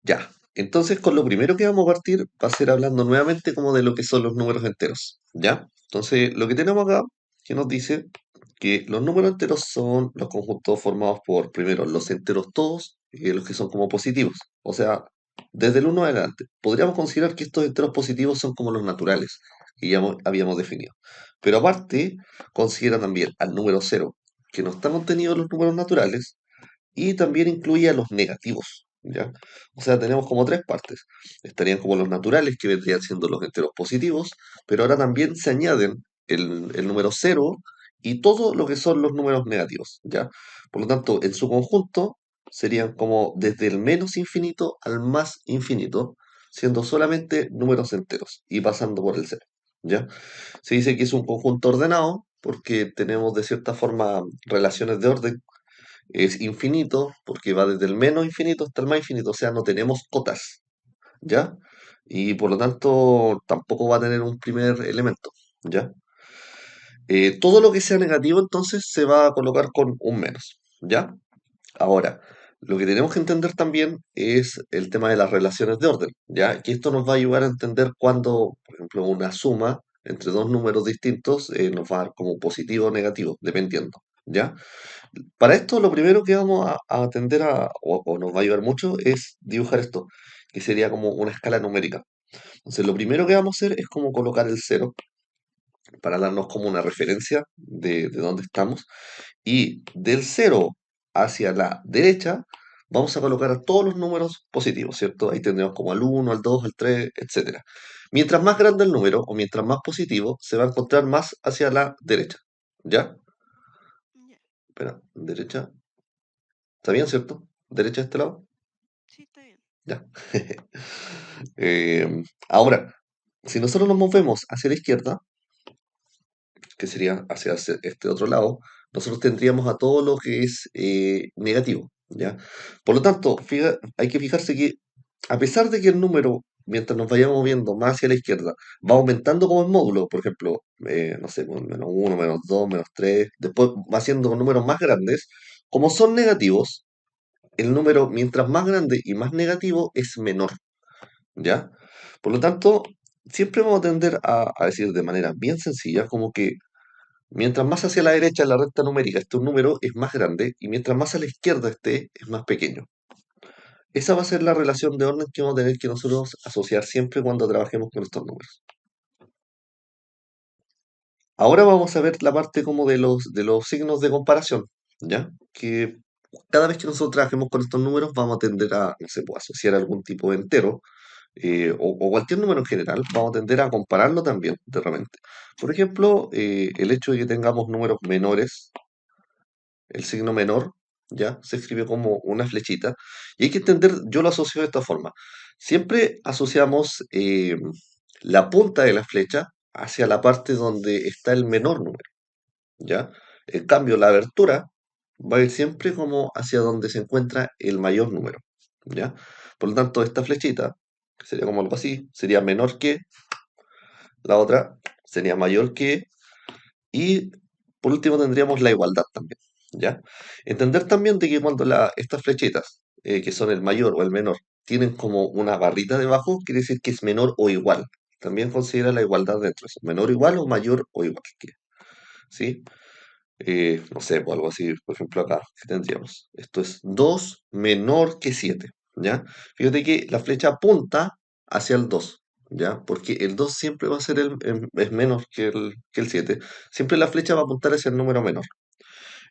Ya. Entonces, con lo primero que vamos a partir va a ser hablando nuevamente como de lo que son los números enteros. ¿Ya? Entonces, lo que tenemos acá, que nos dice que los números enteros son los conjuntos formados por, primero, los enteros todos, y los que son como positivos. O sea, desde el uno adelante. Podríamos considerar que estos enteros positivos son como los naturales, que ya habíamos definido. Pero aparte, considera también al número cero, que no está contenido en los números naturales, y también incluye a los negativos, ¿ya? O sea, tenemos como tres partes. Estarían como los naturales, que vendrían siendo los enteros positivos, pero ahora también se añaden el número cero y todo lo que son los números negativos, ¿ya? Por lo tanto, en su conjunto serían como desde el menos infinito al más infinito, siendo solamente números enteros y pasando por el cero, ¿ya? Se dice que es un conjunto ordenado porque tenemos de cierta forma relaciones de orden, es infinito porque va desde el menos infinito hasta el más infinito, o sea, no tenemos cotas, ¿ya? Y por lo tanto tampoco va a tener un primer elemento, ¿ya? Todo lo que sea negativo entonces se va a colocar con un menos, ¿ya? Ahora, lo que tenemos que entender también es el tema de las relaciones de orden, ¿ya? Que esto nos va a ayudar a entender cuando, por ejemplo, una suma entre dos números distintos nos va a dar como positivo o negativo, dependiendo, ¿ya? Para esto, lo primero que vamos a atender o nos va a ayudar mucho, es dibujar esto, que sería como una escala numérica. Entonces, lo primero que vamos a hacer es como colocar el cero para darnos como una referencia de dónde estamos. Y del cero hacia la derecha, vamos a colocar a todos los números positivos, ¿cierto? Ahí tendremos como al uno, al 2, al 3, etcétera. Mientras más grande el número o mientras más positivo, se va a encontrar más hacia la derecha. ¿Ya? Ya, Espera, derecha. ¿Está bien, cierto? ¿Derecha de este lado? sí, está bien. Ya. Ahora, si nosotros nos movemos hacia la izquierda, que sería hacia este otro lado, nosotros tendríamos a todo lo que es negativo, ¿ya? Por lo tanto, hay que fijarse que a pesar de que el número, mientras nos vayamos moviendo más hacia la izquierda, va aumentando como en módulo, por ejemplo, no sé, pues, menos uno, menos 2, menos 3, después va siendo números más grandes, como son negativos, el número, mientras más grande y más negativo, es menor. ¿Ya? Por lo tanto, siempre vamos a tender a decir de manera bien sencilla, como que mientras más hacia la derecha en la recta numérica esté un número, es más grande, y mientras más a la izquierda esté, es más pequeño. Esa va a ser la relación de orden que vamos a tener que nosotros asociar siempre cuando trabajemos con estos números. Ahora vamos a ver la parte como de los signos de comparación, ¿ya? Que cada vez que nosotros trabajemos con estos números vamos a tender a, no sé, pues, asociar algún tipo de entero, o cualquier número en general, vamos a tender a compararlo también de repente. Por ejemplo, el hecho de que tengamos números menores, el signo menor, ¿ya? Se escribe como una flechita. Y hay que entender, yo lo asocio de esta forma. Siempre asociamos la punta de la flecha hacia la parte donde está el menor número, ¿ya? En cambio, la abertura va a ir siempre como hacia donde se encuentra el mayor número, ¿ya? Por lo tanto, esta flechita, que sería como algo así, sería menor que, la otra sería mayor que, y por último tendríamos la igualdad también, ¿ya? Entender también de que cuando estas flechitas, que son el mayor o el menor, tienen como una barrita debajo, quiere decir que es menor o igual. También considera la igualdad dentro de eso, menor o igual o mayor o igual que, ¿sí? No sé, pues algo así, por ejemplo acá, que tendríamos. Esto es 2 menor que 7, ¿ya? Fíjate que la flecha apunta hacia el 2, ¿ya? Porque el 2 siempre va a ser es menor que el 7. Siempre la flecha va a apuntar hacia el número menor.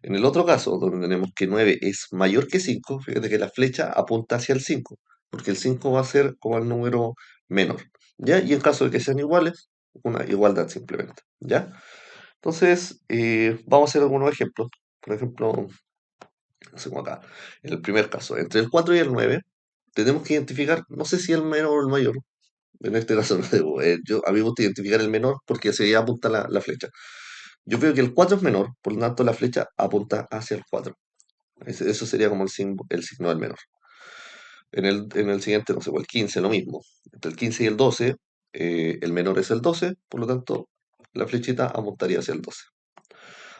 En el otro caso, donde tenemos que 9 es mayor que 5, fíjate que la flecha apunta hacia el 5, porque el 5 va a ser como el número menor, ¿ya? Y en caso de que sean iguales, una igualdad simplemente, ¿ya? Entonces, vamos a hacer algunos ejemplos. Por ejemplo, no sé cómo acá. En el primer caso, entre el 4 y el 9, tenemos que identificar, no sé si el menor o el mayor. En este caso, no debo, a mí me gusta identificar el menor porque hacia allá apunta la flecha. Yo veo que el 4 es menor, por lo tanto la flecha apunta hacia el 4. Eso sería como el signo del menor. En el siguiente, no sé, o el 15, lo mismo. Entre el 15 y el 12, el menor es el 12, por lo tanto la flechita apuntaría hacia el 12.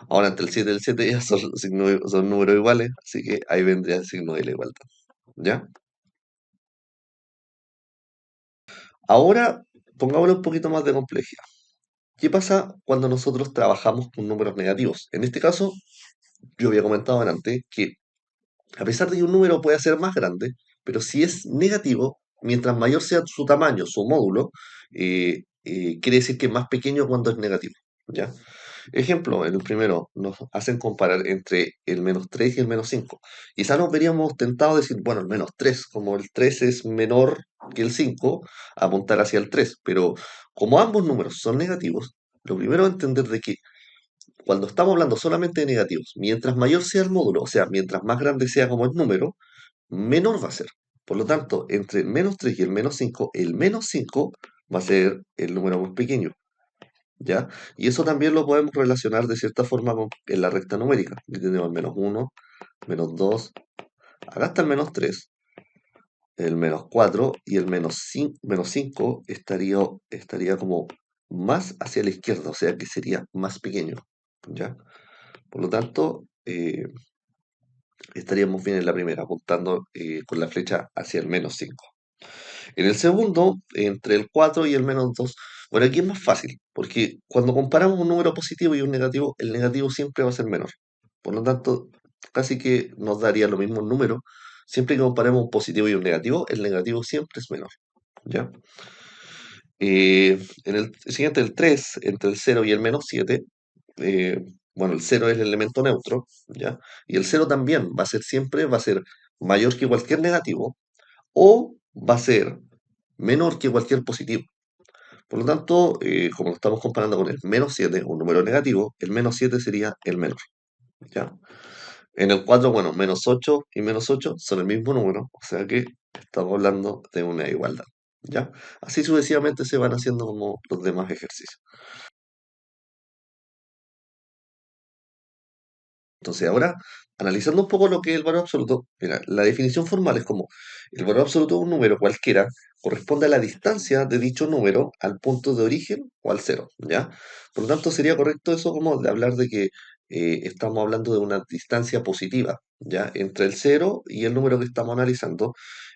Ahora, entre el 7 y el 7 ya son números iguales, así que ahí vendría el signo de la igualdad. ¿Ya? Ahora, pongámosle un poquito más de complejidad. ¿Qué pasa cuando nosotros trabajamos con números negativos? En este caso, yo había comentado antes que a pesar de que un número puede ser más grande, pero si es negativo, mientras mayor sea su tamaño, su módulo, quiere decir que es más pequeño cuando es negativo. ¿Ya? Ejemplo, en el primero nos hacen comparar entre el -3 y el -5. Quizá nos veríamos tentados a decir, bueno, el -3, como el 3 es menor que el 5, apuntar hacia el 3. Pero como ambos números son negativos, lo primero es entender de que cuando estamos hablando solamente de negativos, mientras mayor sea el módulo, o sea, mientras más grande sea como el número, menor va a ser. Por lo tanto, entre el -3 y el -5 va a ser el número más pequeño. ¿Ya? Y eso también lo podemos relacionar de cierta forma en la recta numérica. Aquí tenemos el -1, -2, acá está el -3, el -4 y el -5 estaría como más hacia la izquierda, o sea que sería más pequeño. ¿Ya? Por lo tanto, estaríamos bien en la primera, apuntando con la flecha hacia el -5. En el segundo, entre el 4 y el -2, bueno, aquí es más fácil, porque cuando comparamos un número positivo y un negativo, el negativo siempre va a ser menor. Por lo tanto, casi que nos daría lo mismo el número. Siempre que comparemos un positivo y un negativo, el negativo siempre es menor. ¿Ya? En el siguiente, el 3 entre el 0 y el -7, eh, bueno, el 0 es el elemento neutro, ¿ya? Y el 0 también va a ser mayor que cualquier negativo o va a ser menor que cualquier positivo. Por lo tanto, como lo estamos comparando con el -7, un número negativo, el -7 sería el menor. ¿Ya? En el 4, bueno, -8 y -8 son el mismo número, o sea que estamos hablando de una igualdad. ¿Ya? Así sucesivamente se van haciendo como los demás ejercicios. Entonces, ahora, analizando un poco lo que es el valor absoluto, mira, la definición formal es como el valor absoluto de un número cualquiera corresponde a la distancia de dicho número al punto de origen o al cero, ¿ya? Por lo tanto, sería correcto eso como de hablar de que estamos hablando de una distancia positiva, ¿ya? Entre el cero y el número que estamos analizando.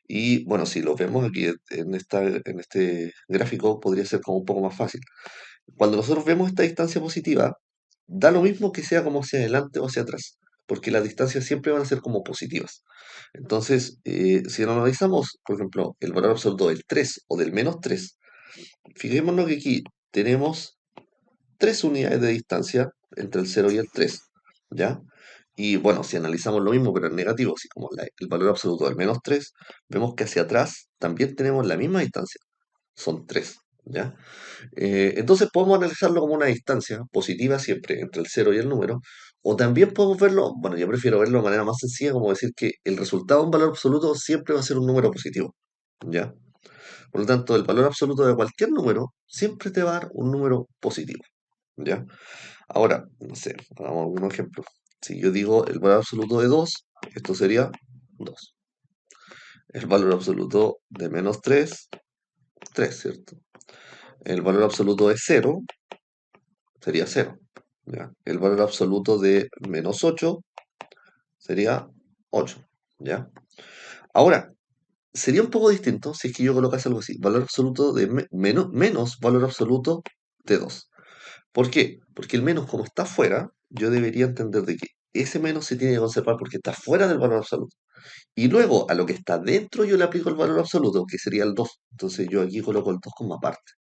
Y bueno, si lo vemos aquí en este gráfico, podría ser como un poco más fácil. Cuando nosotros vemos esta distancia positiva, da lo mismo que sea como hacia adelante o hacia atrás, porque las distancias siempre van a ser como positivas. Entonces, si lo analizamos, por ejemplo, el valor absoluto del 3 o del -3, fijémonos que aquí tenemos 3 unidades de distancia entre el 0 y el 3, ¿ya? Y bueno, si analizamos lo mismo, pero en negativo, así como el valor absoluto del -3, vemos que hacia atrás también tenemos la misma distancia, son 3, ¿ya? Entonces podemos analizarlo como una distancia positiva siempre entre el cero y el número, o también podemos verlo, bueno, yo prefiero verlo de manera más sencilla, como decir que el resultado de un valor absoluto siempre va a ser un número positivo, ¿ya? Por lo tanto, el valor absoluto de cualquier número siempre te va a dar un número positivo, ¿ya? Ahora, no sé, hagamos algún ejemplo. Si yo digo el valor absoluto de 2, esto sería 2. El valor absoluto de -3, 3, ¿cierto? El valor absoluto de 0 sería 0. ¿Ya? El valor absoluto de -8 sería 8. ¿Ya? Ahora, sería un poco distinto si es que yo colocase algo así. Valor absoluto de menos valor absoluto de 2. ¿Por qué? Porque el menos, como está fuera, yo debería entender de que ese menos se tiene que conservar porque está fuera del valor absoluto. Y luego, a lo que está dentro, yo le aplico el valor absoluto, que sería el 2. Entonces yo aquí coloco el 2 como aparte.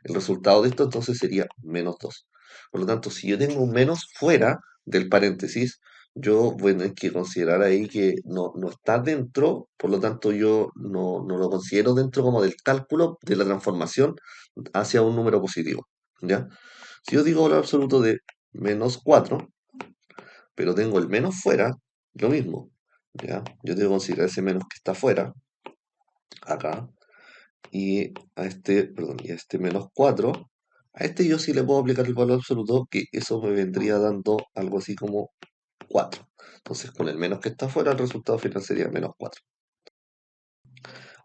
El resultado de esto entonces sería -2. Por lo tanto, si yo tengo un menos fuera del paréntesis, yo voy a tener que considerar ahí que no está dentro, por lo tanto yo no lo considero dentro como del cálculo de la transformación hacia un número positivo. ¿Ya? Si yo digo valor absoluto de -4, pero tengo el menos fuera, lo mismo. ¿Ya? Yo tengo que considerar ese menos que está fuera, acá, y y a este -4, a este yo sí le puedo aplicar el valor absoluto, que eso me vendría dando algo así como 4. Entonces, con el menos que está afuera, el resultado final sería -4.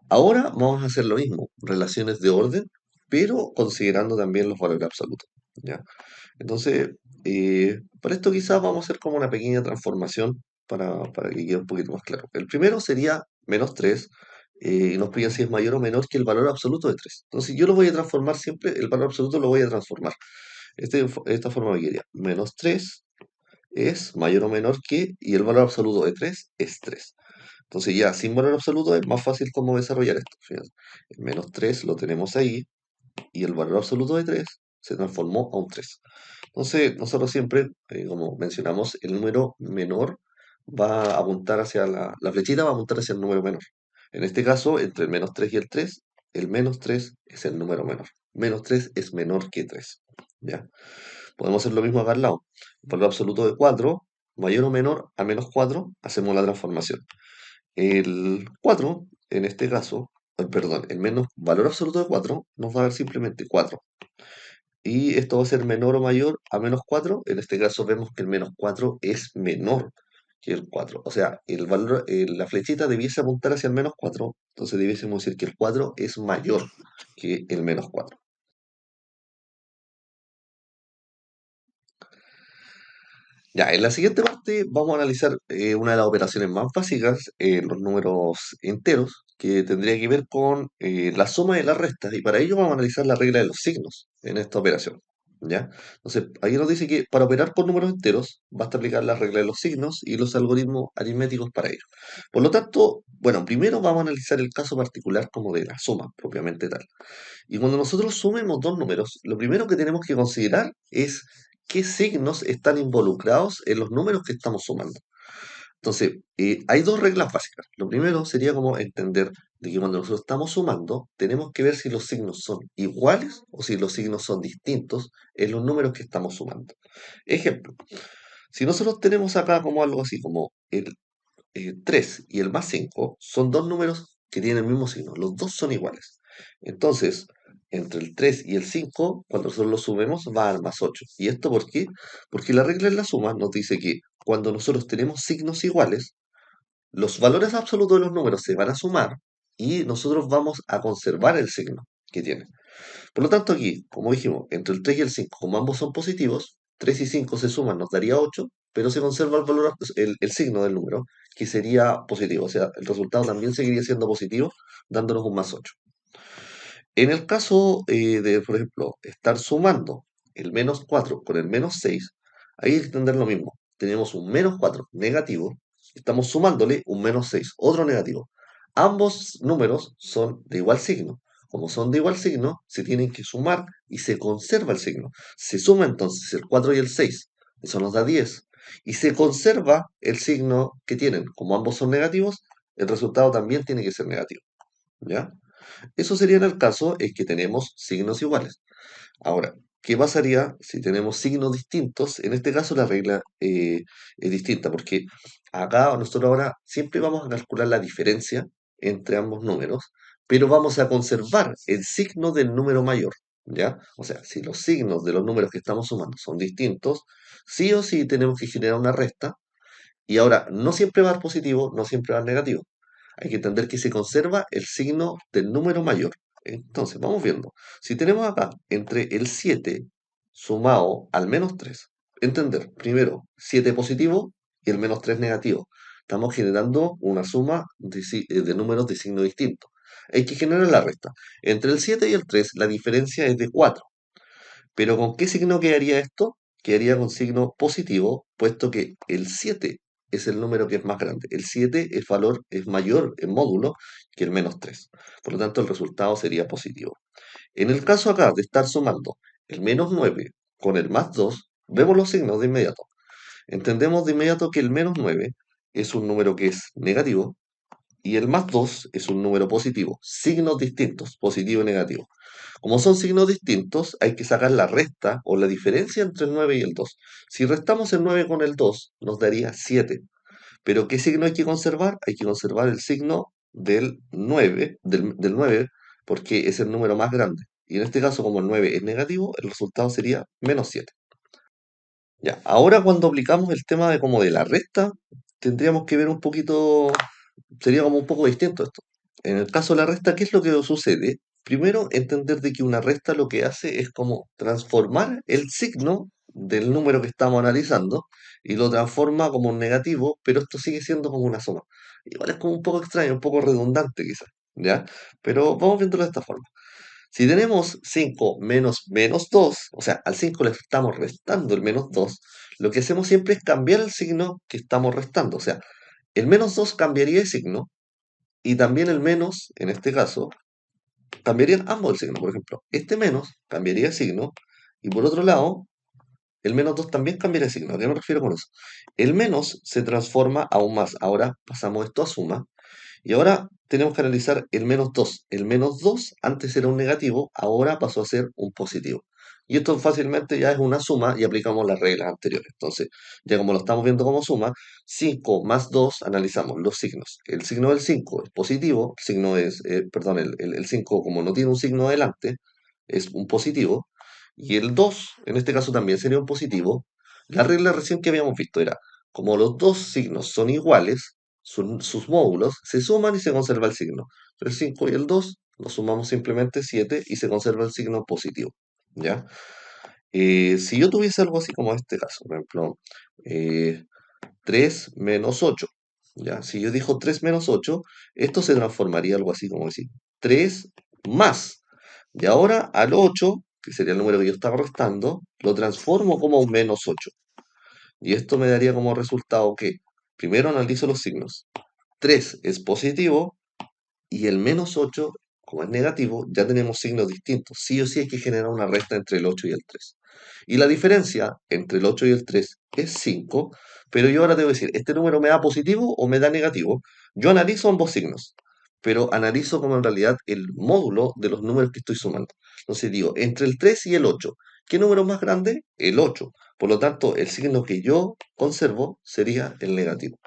Ahora vamos a hacer lo mismo, relaciones de orden, pero considerando también los valores absolutos. ¿Ya? Entonces, para esto quizás vamos a hacer como una pequeña transformación para que quede un poquito más claro. El primero sería -3 y nos piden si es mayor o menor que el valor absoluto de 3. Entonces yo lo voy a transformar siempre, el valor absoluto lo voy a transformar. Esta forma me quedaría menos 3 es mayor o menor que, y el valor absoluto de 3 es 3. Entonces ya sin valor absoluto es más fácil cómo desarrollar esto. Fíjense, el menos 3 lo tenemos ahí y el valor absoluto de 3 se transformó a un 3. Entonces nosotros siempre, como mencionamos, el número menor va a apuntar hacia la flechita va a apuntar hacia el número menor. En este caso, entre el menos 3 y el menos 3 es el número menor. Menos 3 es menor que 3. ¿Ya? Podemos hacer lo mismo acá al lado. Valor absoluto de 4 mayor o menor a menos 4 hacemos la transformación. El 4 en este caso, perdón, el menos valor absoluto de 4 nos va a dar simplemente 4. Y esto va a ser menor o mayor a menos 4. En este caso vemos que el menos 4 es menor que el 4. O sea, la flechita debiese apuntar hacia el menos 4. Entonces debiésemos decir que el 4 es mayor que el menos 4. Ya, en la siguiente parte vamos a analizar una de las operaciones más básicas, los números enteros, que tendría que ver con la suma de las restas, y para ello vamos a analizar la regla de los signos en esta operación. ¿Ya? Entonces, aquí nos dice que para operar con números enteros, basta aplicar la regla de los signos y los algoritmos aritméticos para ello. Por lo tanto, bueno, primero vamos a analizar el caso particular como de la suma, propiamente tal. Y cuando nosotros sumemos dos números, lo primero que tenemos que considerar es qué signos están involucrados en los números que estamos sumando. Entonces, hay dos reglas básicas. Lo primero sería como entender de que cuando nosotros estamos sumando, tenemos que ver si los signos son iguales o si los signos son distintos en los números que estamos sumando. Ejemplo, si nosotros tenemos acá como algo así como el 3 y el más 5 son dos números que tienen el mismo signo, los dos son iguales. Entonces, entre el 3 y el 5, cuando nosotros lo sumemos, va al más 8. ¿Y esto por qué? Porque la regla en la suma nos dice que cuando nosotros tenemos signos iguales, los valores absolutos de los números se van a sumar y nosotros vamos a conservar el signo que tienen. Por lo tanto, aquí, como dijimos, entre el 3 y el 5, como ambos son positivos, 3 y 5 se suman, nos daría 8, pero se conserva el valor, el signo del número, que sería positivo. O sea, el resultado también seguiría siendo positivo, dándonos un más 8. En el caso de, por ejemplo, estar sumando el menos 4 con el menos 6, ahí hay que entender lo mismo. Tenemos un menos 4 negativo, estamos sumándole un menos 6, otro negativo. Ambos números son de igual signo. Como son de igual signo, se tienen que sumar y se conserva el signo. Se suma entonces el 4 y el 6, eso nos da 10. Y se conserva el signo que tienen. Como ambos son negativos, el resultado también tiene que ser negativo. ¿Ya? Eso sería en el caso en que tenemos signos iguales. Ahora, ¿qué pasaría si tenemos signos distintos? En este caso la regla es distinta, porque acá nosotros ahora siempre vamos a calcular la diferencia entre ambos números, pero vamos a conservar el signo del número mayor, ¿ya? O sea, si los signos de los números que estamos sumando son distintos, sí o sí tenemos que generar una resta, y ahora no siempre va a dar positivo, no siempre va a dar negativo. Hay que entender que se conserva el signo del número mayor. Entonces, vamos viendo. Si tenemos acá entre el 7 sumado al menos 3, entender, primero, 7 positivo y el menos 3 negativo. Estamos generando una suma de números de signo distinto. Hay que generar la resta. Entre el 7 y el 3, la diferencia es de 4. Pero ¿con qué signo quedaría esto? Quedaría con signo positivo, puesto que el 7 es el número que es más grande. El 7, el valor es mayor en módulo que el menos 3. Por lo tanto, el resultado sería positivo. En el caso acá de estar sumando el menos 9 con el más 2, vemos los signos de inmediato. Entendemos de inmediato que el menos 9 es un número que es negativo y el más 2 es un número positivo. Signos distintos, positivo y negativo. Como son signos distintos, hay que sacar la resta o la diferencia entre el 9 y el 2. Si restamos el 9 con el 2, nos daría 7. Pero ¿qué signo hay que conservar? Hay que conservar el signo del 9, del 9, porque es el número más grande. Y en este caso, como el 9 es negativo, el resultado sería menos 7. Ya, ahora cuando aplicamos el tema de como de la resta, tendríamos que ver un poquito, sería como un poco distinto esto. En el caso de la resta, ¿qué es lo que sucede? Primero, entender de que una resta lo que hace es como transformar el signo del número que estamos analizando y lo transforma como un negativo, pero esto sigue siendo como una suma. Igual es como un poco extraño, un poco redundante quizás. ¿ya? Pero vamos viéndolo de esta forma. Si tenemos 5 menos menos 2, o sea, al 5 le estamos restando el menos 2, lo que hacemos siempre es cambiar el signo que estamos restando. O sea, el menos 2 cambiaría de signo y también el menos, en este caso, cambiarían ambos el signo. Por ejemplo, este menos cambiaría de signo y por otro lado, el menos 2 también cambiaría de signo. ¿A qué me refiero con eso? El menos se transforma aún más. Ahora pasamos esto a suma y ahora tenemos que analizar el menos 2. El menos 2 antes era un negativo, ahora pasó a ser un positivo. Y esto fácilmente ya es una suma y aplicamos las reglas anteriores. Entonces, ya como lo estamos viendo como suma, 5 más 2 analizamos los signos. El signo del 5 es positivo, el signo es, perdón, el 5 como no tiene un signo adelante, es un positivo. Y el 2 en este caso también sería un positivo. La regla recién que habíamos visto era, como los dos signos son iguales, sus módulos, se suman y se conserva el signo. El 5 y el 2 los sumamos simplemente 7 y se conserva el signo positivo. ¿Ya? Si yo tuviese algo así como este caso, por ejemplo, eh, 3 menos 8, ¿ya? Si yo digo 3 menos 8, esto se transformaría algo así como decir 3 más. Y ahora al 8, que sería el número que yo estaba restando, lo transformo como un menos 8. Y esto me daría como resultado que primero analizo los signos. 3 es positivo y el menos 8, como es negativo, ya tenemos signos distintos. Sí o sí hay que generar una resta entre el 8 y el 3. Y la diferencia entre el 8 y el 3 es 5, pero yo ahora debo decir, ¿este número me da positivo o me da negativo? Yo analizo ambos signos, pero analizo como en realidad el módulo de los números que estoy sumando. Entonces digo, entre el 3 y el 8, ¿qué número es más grande? El 8. Por lo tanto, el signo que yo conservo sería el negativo.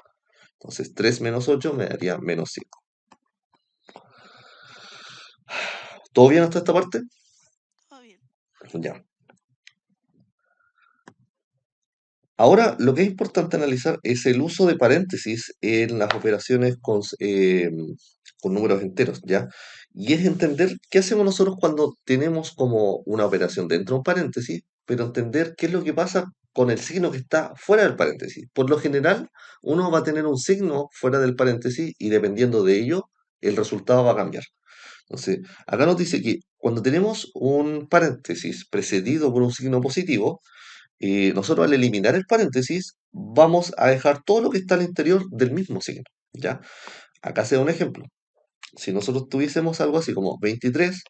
Entonces, 3 menos 8 me daría menos 5. ¿Todo bien hasta esta parte? Todo bien. Ya. Ahora, lo que es importante analizar es el uso de paréntesis en las operaciones con números enteros, ¿ya? Y es entender qué hacemos nosotros cuando tenemos como una operación dentro de un paréntesis, pero entender qué es lo que pasa con el signo que está fuera del paréntesis. Por lo general, uno va a tener un signo fuera del paréntesis y dependiendo de ello, el resultado va a cambiar. Entonces, acá nos dice que cuando tenemos un paréntesis precedido por un signo positivo, nosotros al eliminar el paréntesis vamos a dejar todo lo que está al interior del mismo signo, ¿ya? Acá se da un ejemplo. Si nosotros tuviésemos algo así como 23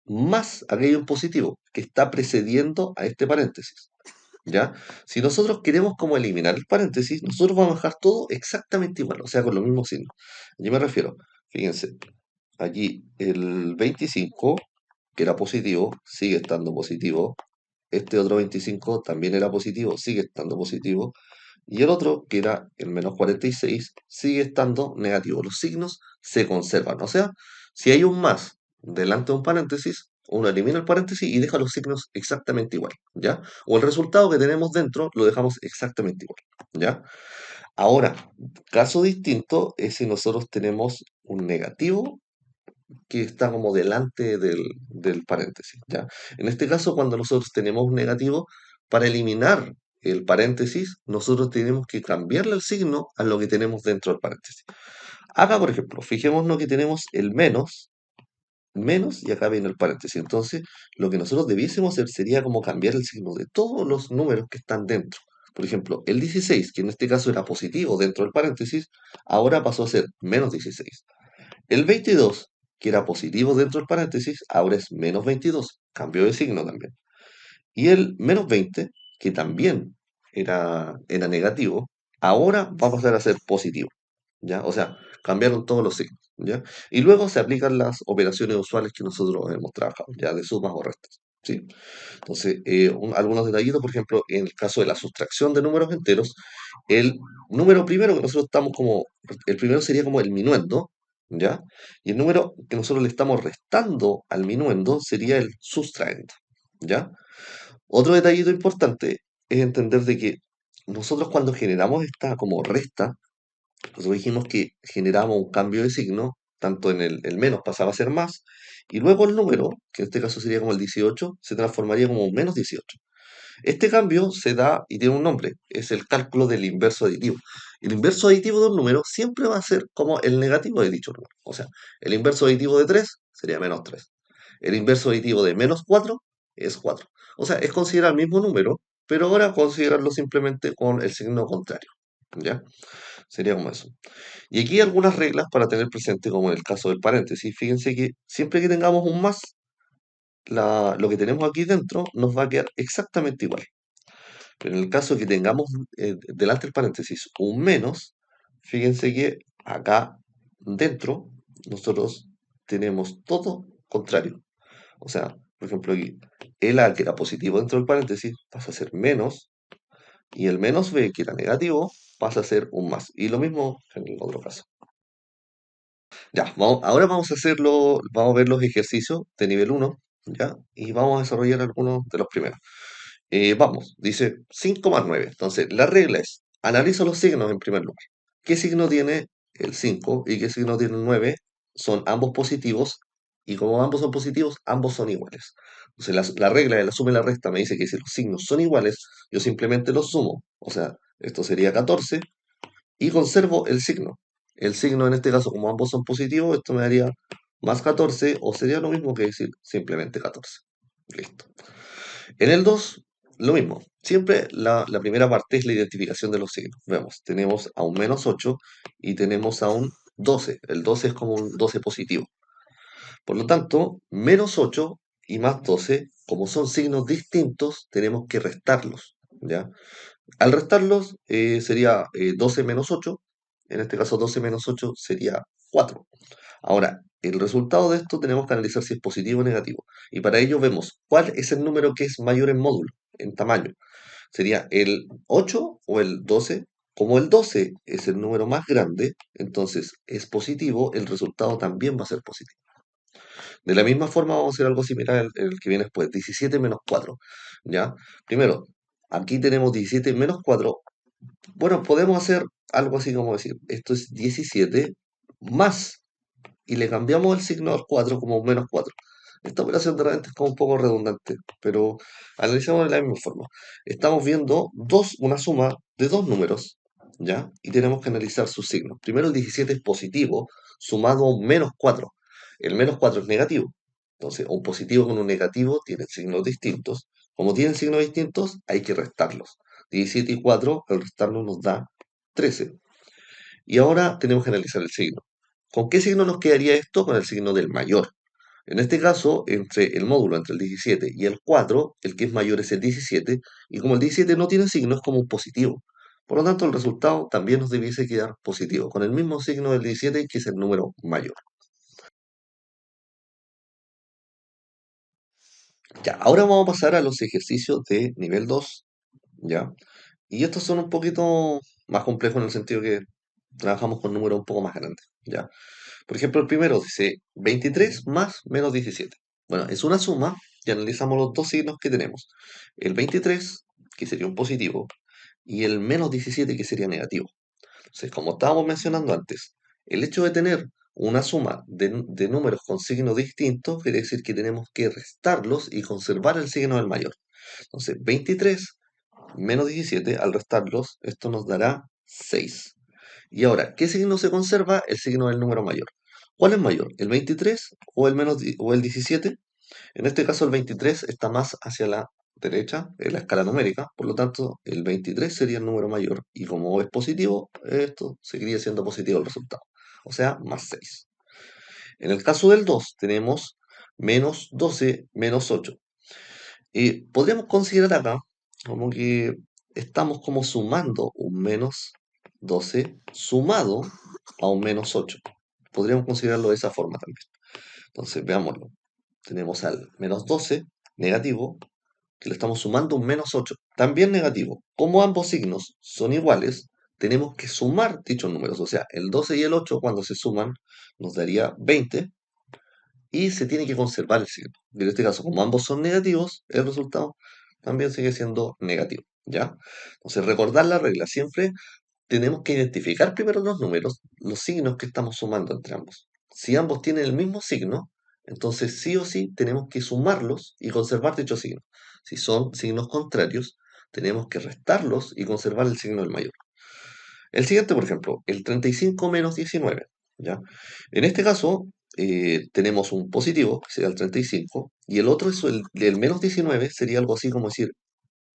más aquello en positivo que está precediendo a este paréntesis, ¿ya? Si nosotros queremos como eliminar el paréntesis, nosotros vamos a dejar todo exactamente igual, o sea, con los mismos signos. Yo me refiero, fíjense, aquí el 25, que era positivo, sigue estando positivo. Este otro 25 también era positivo, sigue estando positivo. Y el otro, que era el menos 46, sigue estando negativo. Los signos se conservan. O sea, si hay un más delante de un paréntesis, uno elimina el paréntesis y deja los signos exactamente igual, ¿ya? O el resultado que tenemos dentro lo dejamos exactamente igual, ¿ya? Ahora, caso distinto es si nosotros tenemos un negativo que está como delante del paréntesis, ¿ya? En este caso, cuando nosotros tenemos un negativo, para eliminar el paréntesis, nosotros tenemos que cambiarle el signo a lo que tenemos dentro del paréntesis. Acá, por ejemplo, fijémonos que tenemos el menos, menos, y acá viene el paréntesis. Entonces, lo que nosotros debiésemos hacer sería como cambiar el signo de todos los números que están dentro. Por ejemplo, el 16, que en este caso era positivo dentro del paréntesis, ahora pasó a ser menos 16. El 22, que era positivo dentro del paréntesis, ahora es menos 22, cambió de signo también. Y el menos 20, que también era negativo, ahora va a pasar a ser positivo, ¿ya? O sea, cambiaron todos los signos, ¿ya? Y luego se aplican las operaciones usuales que nosotros hemos trabajado, ya de sumas o restas, ¿sí? Entonces, algunos detallitos, por ejemplo, en el caso de la sustracción de números enteros, el número primero que nosotros estamos como, el primero sería como el minuendo, ¿ya? Y el número que nosotros le estamos restando al minuendo sería el sustraendo, ¿ya? Otro detallito importante es entender de que nosotros cuando generamos esta como resta, nosotros dijimos que generamos un cambio de signo, tanto en el menos pasaba a ser más, y luego el número, que en este caso sería como el 18, se transformaría como un menos 18. Este cambio se da y tiene un nombre, es el cálculo del inverso aditivo. El inverso aditivo de un número siempre va a ser como el negativo de dicho número. O sea, el inverso aditivo de 3 sería menos 3. El inverso aditivo de menos 4 es 4. O sea, es considerar el mismo número, pero ahora considerarlo simplemente con el signo contrario. ¿Ya? Sería como eso. Y aquí hay algunas reglas para tener presente, como en el caso del paréntesis. Fíjense que siempre que tengamos un más, lo que tenemos aquí dentro nos va a quedar exactamente igual. Pero en el caso de que tengamos delante del paréntesis un menos, fíjense que acá dentro nosotros tenemos todo contrario. O sea, por ejemplo aquí, el A que era positivo dentro del paréntesis pasa a ser menos y el menos B que era negativo pasa a ser un más. Y lo mismo en el otro caso. Ya, ahora vamos a hacerlo, vamos a ver los ejercicios de nivel uno, ¿ya? Y vamos a desarrollar algunos de los primeros. Vamos, dice 5 más 9. Entonces, la regla es, analiza los signos en primer lugar. ¿Qué signo tiene el 5 y qué signo tiene el 9? Son ambos positivos y como ambos son positivos, ambos son iguales. Entonces, la regla de la suma y la resta me dice que si los signos son iguales, yo simplemente los sumo. O sea, esto sería 14 y conservo el signo. El signo en este caso, como ambos son positivos, esto me daría más 14 o sería lo mismo que decir simplemente 14. Listo. En el 2 lo mismo. Siempre la primera parte es la identificación de los signos. Vemos, tenemos a un menos 8 y tenemos a un 12. El 12 es como un 12 positivo. Por lo tanto, menos 8 y más 12, como son signos distintos, tenemos que restarlos. ¿Ya? Al restarlos sería 12 menos 8. En este caso 12 menos 8 sería 4. Ahora, el resultado de esto tenemos que analizar si es positivo o negativo. Y para ello vemos cuál es el número que es mayor en módulo, en tamaño. ¿Sería el 8 o el 12? Como el 12 es el número más grande, entonces es positivo, el resultado también va a ser positivo. De la misma forma vamos a hacer algo similar al que viene después, 17 menos 4. ¿Ya? Primero, aquí tenemos 17 menos 4. Bueno, podemos hacer algo así como decir, esto es 17 más y le cambiamos el signo al 4 como menos 4. Esta operación de repente es como un poco redundante, pero analicemos de la misma forma. Estamos viendo una suma de dos números, ¿ya? Y tenemos que analizar sus signos. Primero el 17 es positivo, sumado a un menos 4. El menos 4 es negativo. Entonces, un positivo con un negativo tienen signos distintos. Como tienen signos distintos, hay que restarlos. 17 y 4, al restarlos nos da 13. Y ahora tenemos que analizar el signo. ¿Con qué signo nos quedaría esto? Con el signo del mayor. En este caso, entre el módulo entre el 17 y el 4, el que es mayor es el 17, y como el 17 no tiene signo, es como un positivo. Por lo tanto, el resultado también nos debiese quedar positivo, con el mismo signo del 17, que es el número mayor. Ya, ahora vamos a pasar a los ejercicios de nivel 2, ¿ya? Y estos son un poquito más complejos en el sentido que trabajamos con números un poco más grandes, ¿ya? Por ejemplo, el primero dice 23 más menos 17. Bueno, es una suma y analizamos los dos signos que tenemos. El 23, que sería un positivo, y el menos 17, que sería negativo. Entonces, como estábamos mencionando antes, el hecho de tener una suma de números con signos distintos quiere decir que tenemos que restarlos y conservar el signo del mayor. Entonces, 23 menos 17, al restarlos, esto nos dará 6. Y ahora, ¿qué signo se conserva? El signo del número mayor. ¿Cuál es mayor? ¿El 23 o o el 17? En este caso el 23 está más hacia la derecha en la escala numérica, por lo tanto el 23 sería el número mayor y como es positivo, esto seguiría siendo positivo el resultado, o sea, más 6. En el caso del 2 tenemos menos 12 menos 8. Y podríamos considerar acá como que estamos como sumando un menos 12 sumado a un menos 8. Podríamos considerarlo de esa forma también. Entonces, veámoslo. Tenemos al menos 12 negativo, que le estamos sumando un menos 8 también negativo. Como ambos signos son iguales, tenemos que sumar dichos números. O sea, el 12 y el 8 cuando se suman nos daría 20 y se tiene que conservar el signo. En este caso, como ambos son negativos, el resultado también sigue siendo negativo, ¿ya? Entonces, recordar la regla, siempre tenemos que identificar primero los números, los signos que estamos sumando entre ambos. Si ambos tienen el mismo signo, entonces sí o sí tenemos que sumarlos y conservar dicho signo. Si son signos contrarios, tenemos que restarlos y conservar el signo del mayor. El siguiente, por ejemplo, el 35 menos 19, ¿ya? En este caso, tenemos un positivo, que sería el 35, y el otro es el menos 19, sería algo así como decir,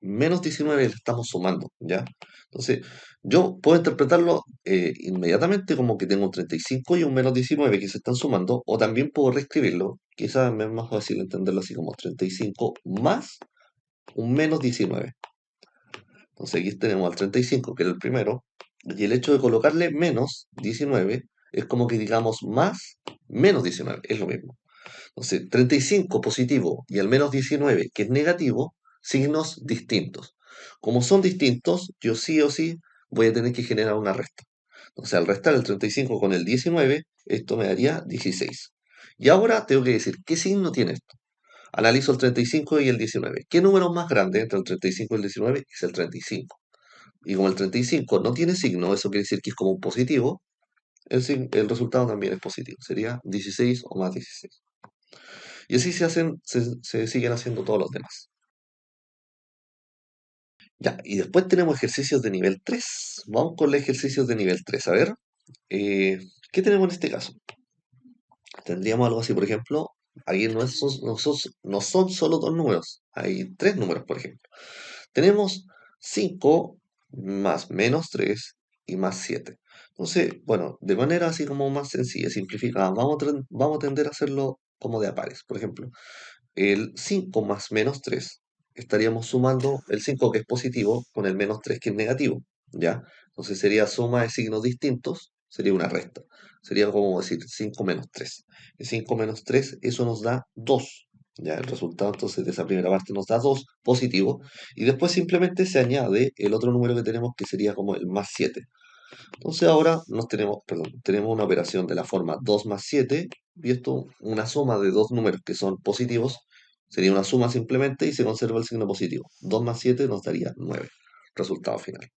menos 19 le estamos sumando, ¿ya? Entonces, yo puedo interpretarlo inmediatamente como que tengo un 35 y un menos 19 que se están sumando, o también puedo reescribirlo, quizás me es más fácil entenderlo así como 35 más un menos 19. Entonces aquí tenemos al 35, que era el primero, y el hecho de colocarle menos 19 es como que digamos más menos 19, es lo mismo. Entonces, 35 positivo y el menos 19 que es negativo, signos distintos. Como son distintos, yo sí o sí voy a tener que generar una resta. Entonces, al restar el 35 con el 19, esto me daría 16. Y ahora tengo que decir, ¿qué signo tiene esto? Analizo el 35 y el 19. ¿Qué número es más grande entre el 35 y el 19? Es el 35. Y como el 35 no tiene signo, eso quiere decir que es como un positivo, el resultado también es positivo. Sería 16 o más 16. Y así se siguen haciendo todos los demás. Ya, y después tenemos ejercicios de nivel 3. Vamos con los ejercicios de nivel 3. A ver, eh, ¿qué tenemos en este caso? Tendríamos algo así, por ejemplo, aquí no son solo dos números, hay tres números, por ejemplo. Tenemos 5 más menos 3 y más 7. Entonces, bueno, de manera así como más sencilla, simplificada, vamos a tender a hacerlo como de a pares. Por ejemplo, el 5 más menos 3 estaríamos sumando el 5 que es positivo con el menos 3 que es negativo, ¿ya? Entonces sería suma de signos distintos, sería una resta. Sería como decir 5 menos 3. Y 5 menos 3, eso nos da 2. Ya, el resultado entonces de esa primera parte nos da 2 positivo. Y después simplemente se añade el otro número que tenemos que sería como el más 7. Entonces ahora tenemos una operación de la forma 2 más 7, y esto, una suma de dos números que son positivos, sería una suma simplemente y se conserva el signo positivo. 2 más 7 nos daría 9. Resultado final.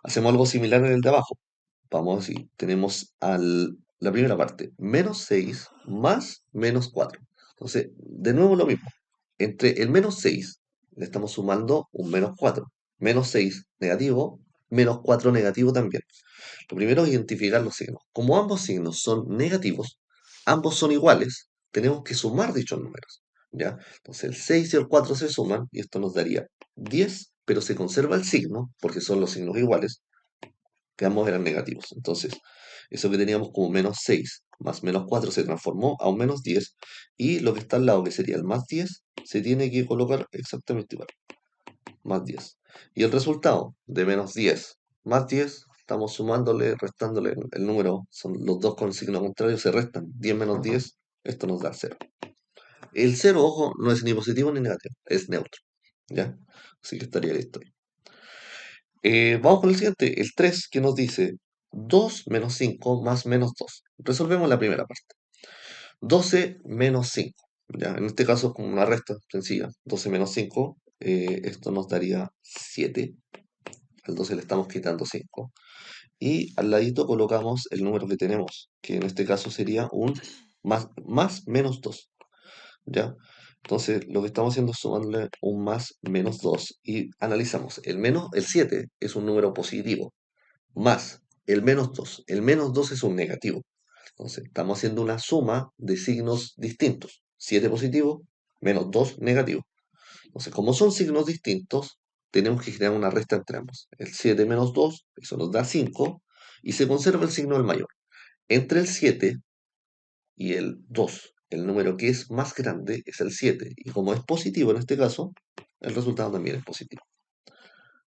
Hacemos algo similar en el de abajo. Vamos así, tenemos la primera parte, menos 6 más menos 4. Entonces, de nuevo lo mismo. Entre el menos 6 le estamos sumando un menos 4. Menos 6 negativo, menos 4 negativo también. Lo primero es identificar los signos. Como ambos signos son negativos, ambos son iguales, tenemos que sumar dichos números, ¿ya? Entonces el 6 y el 4 se suman y esto nos daría 10, pero se conserva el signo, porque son los signos iguales, que ambos eran negativos. Entonces, eso que teníamos como menos 6 más menos 4 se transformó a un menos 10 y lo que está al lado, que sería el más 10, se tiene que colocar exactamente igual, más 10. Y el resultado de menos 10 más 10, estamos sumándole, restándole el número, son los dos con signo contrario, se restan. 10 menos 10, esto nos da 0. El 0, ojo, no es ni positivo ni negativo, es neutro. ¿Ya? Así que estaría listo ahí. Vamos con el siguiente, el 3, que nos dice 2 menos 5 más menos 2. Resolvemos la primera parte. 12 menos 5. ¿Ya? En este caso es como una resta sencilla. 12 menos 5, esto nos daría 7. Al 12 le estamos quitando 5. Y al ladito colocamos el número que tenemos, que en este caso sería un más menos 2. ¿Ya? Entonces lo que estamos haciendo es sumarle un más menos 2 y analizamos. El 7 es un número positivo, más el menos 2. El menos 2 es un negativo. Entonces estamos haciendo una suma de signos distintos. 7 positivo, menos 2 negativo. Entonces, como son signos distintos, tenemos que generar una resta entre ambos. El 7 menos 2, eso nos da 5, y se conserva el signo del mayor. Entre el 7 y el 2, el número que es más grande es el 7, y como es positivo en este caso, el resultado también es positivo.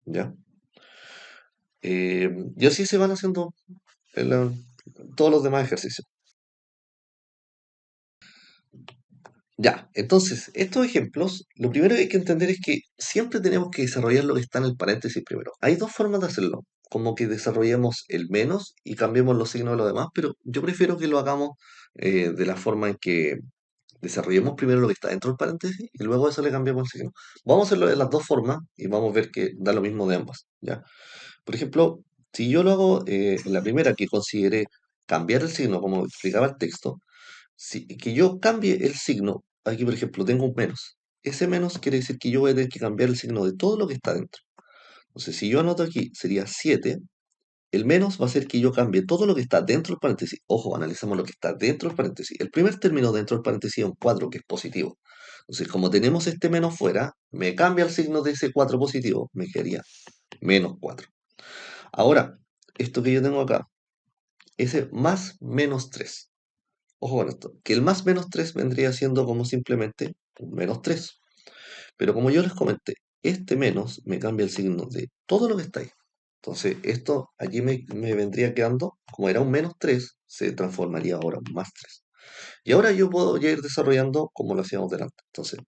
¿Ya? Y así se van haciendo el- todos los demás ejercicios. Ya, entonces, estos ejemplos, lo primero que hay que entender es que siempre tenemos que desarrollar lo que está en el paréntesis primero. Hay dos formas de hacerlo, como que desarrollemos el menos y cambiemos los signos de los demás, pero yo prefiero que lo hagamos de la forma en que desarrollemos primero lo que está dentro del paréntesis y luego a eso le cambiamos el signo. Vamos a hacerlo de las dos formas y vamos a ver que da lo mismo de ambas, ¿ya? Por ejemplo, si yo lo hago en la primera que consideré cambiar el signo, como explicaba el texto, que yo cambie el signo, aquí por ejemplo tengo un menos. Ese menos quiere decir que yo voy a tener que cambiar el signo de todo lo que está dentro. Entonces, si yo anoto aquí, sería 7, el menos va a ser que yo cambie todo lo que está dentro del paréntesis. Ojo, analizamos lo que está dentro del paréntesis. El primer término dentro del paréntesis es un 4, que es positivo. Entonces, como tenemos este menos fuera, me cambia el signo de ese 4 positivo, me quedaría menos 4. Ahora, esto que yo tengo acá, ese más menos 3. Ojo con esto, que el más menos 3 vendría siendo como simplemente un menos 3. Pero como yo les comenté, este menos me cambia el signo de todo lo que está ahí. Entonces, esto aquí me vendría quedando, como era un menos 3 se transformaría ahora en un más 3. Y ahora yo puedo ya ir desarrollando como lo hacíamos delante. Entonces,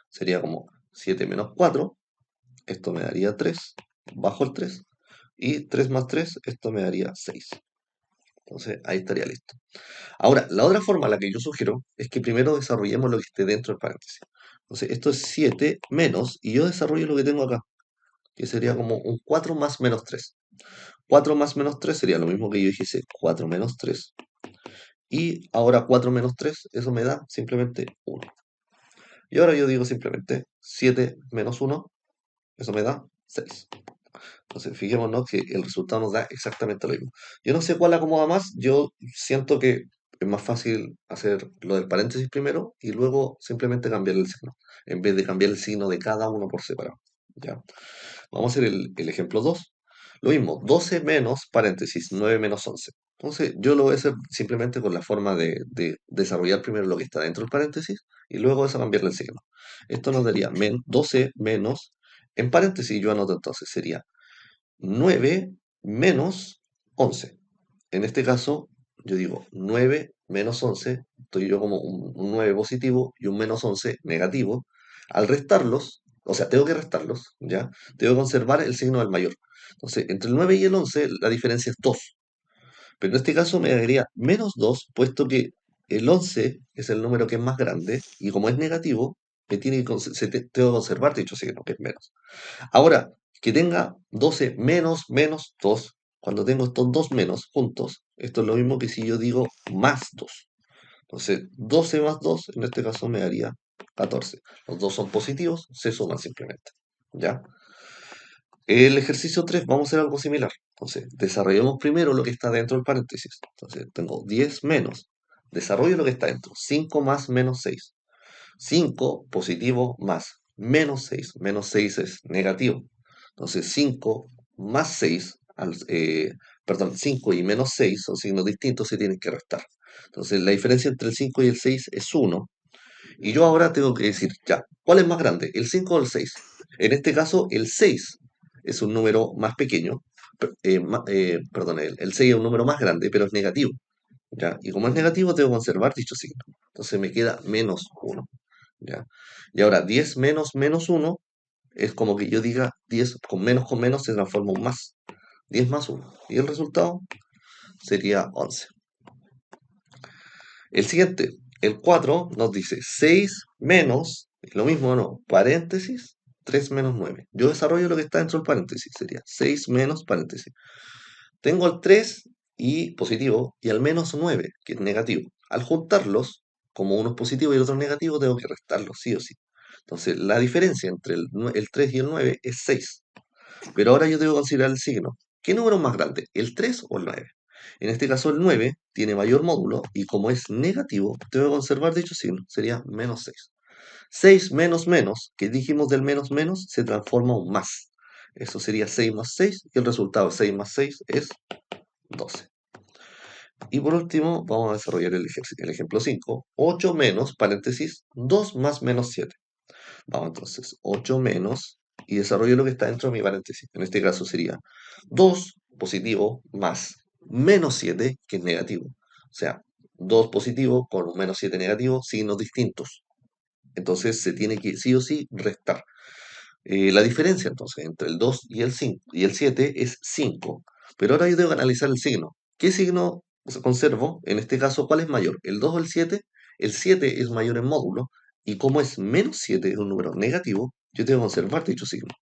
sería como 7 menos 4, esto me daría 3, bajo el 3, y 3 más 3, esto me daría 6. Entonces, ahí estaría listo. Ahora, la otra forma, la que yo sugiero, es que primero desarrollemos lo que esté dentro del paréntesis. Entonces, esto es 7 menos, y yo desarrollo lo que tengo acá, que sería como un 4 más menos 3. 4 más menos 3 sería lo mismo que yo dijese 4 menos 3. Y ahora 4 menos 3, eso me da simplemente 1. Y ahora yo digo simplemente 7 menos 1, eso me da 6. Entonces, fijémonos que el resultado nos da exactamente lo mismo. Yo no sé cuál acomoda más, yo siento que es más fácil hacer lo del paréntesis primero y luego simplemente cambiar el signo, en vez de cambiar el signo de cada uno por separado. ¿Ya? Vamos a hacer el ejemplo 2. Lo mismo, 12 menos paréntesis, 9 menos 11. Entonces, yo lo voy a hacer simplemente con la forma de desarrollar primero lo que está dentro del paréntesis y luego eso cambiarle el signo. Esto nos daría 12 menos, en paréntesis yo anoto entonces, sería 9 menos 11. En este caso, yo digo 9 menos 11, estoy yo como un 9 positivo y un menos 11 negativo. Al restarlos, o sea, tengo que restarlos, ¿ya? Tengo que conservar el signo del mayor. Entonces, entre el 9 y el 11, la diferencia es 2. Pero en este caso me daría menos 2, puesto que el 11 es el número que es más grande, y como es negativo, me tiene que, tengo que conservar dicho signo, que es menos. Ahora, que tenga 12 menos menos 2, cuando tengo estos dos menos juntos, esto es lo mismo que si yo digo más 2. Entonces, 12 más 2, en este caso me daría 14. Los dos son positivos, se suman simplemente. ¿Ya? El ejercicio 3, vamos a hacer algo similar. Entonces, desarrollemos primero lo que está dentro del paréntesis. Entonces, tengo 10 menos. Desarrollo lo que está dentro. 5 más menos 6. 5 positivo más menos 6. Menos 6 es negativo. Entonces 5 más 6, perdón, 5 y menos 6 son signos distintos, se tienen que restar. Entonces la diferencia entre el 5 y el 6 es 1. Y yo ahora tengo que decir, ya, ¿cuál es más grande? ¿El 5 o el 6? En este caso, el 6 es un número más pequeño. Perdón, el 6 es un número más grande, pero es negativo. ¿Ya? Y como es negativo, tengo que conservar dicho signo. Entonces me queda menos 1. ¿Ya? Y ahora 10 menos menos 1 es como que yo diga 10 con menos se transforma en un más. 10 más 1. Y el resultado sería 11. El siguiente, el 4 nos dice 6 menos, lo mismo, ¿no? Paréntesis, 3 menos 9. Yo desarrollo lo que está dentro del paréntesis, sería 6 menos paréntesis. Tengo el 3 y positivo y al menos 9, que es negativo. Al juntarlos, como uno es positivo y el otro es negativo, tengo que restarlos sí o sí. Entonces, la diferencia entre el 3 y el 9 es 6. Pero ahora yo tengo que considerar el signo. ¿Qué número es más grande, el 3 o el 9? En este caso el 9 tiene mayor módulo y como es negativo, tengo que conservar dicho signo. Sería menos 6. 6 menos menos, que dijimos del menos menos, se transforma en un más. Eso sería 6 más 6 y el resultado de 6 más 6 es 12. Y por último, vamos a desarrollar el ejemplo 5. 8 menos, paréntesis, 2 más menos 7. Vamos entonces, 8 menos, y desarrollo lo que está dentro de mi paréntesis. En este caso sería 2 positivo más menos 7, que es negativo. O sea, 2 positivo con un menos 7 negativo, signos distintos. Entonces se tiene que sí o sí restar. La diferencia entonces entre el 2 y el 5 y el 7 es 5. Pero ahora yo tengo que analizar el signo. ¿Qué signo conservo? En este caso, ¿cuál es mayor? ¿El 2 o el 7? El 7 es mayor en módulo y como es menos 7, es un número negativo, yo tengo que conservar dicho signo.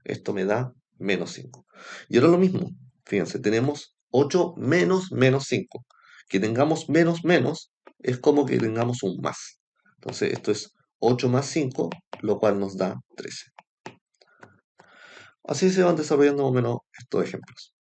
Esto me da menos 5. Y ahora lo mismo. Fíjense, tenemos 8 menos menos 5. Que tengamos menos menos es como que tengamos un más. Entonces esto es 8 más 5, lo cual nos da 13. Así se van desarrollando más o menos estos ejemplos.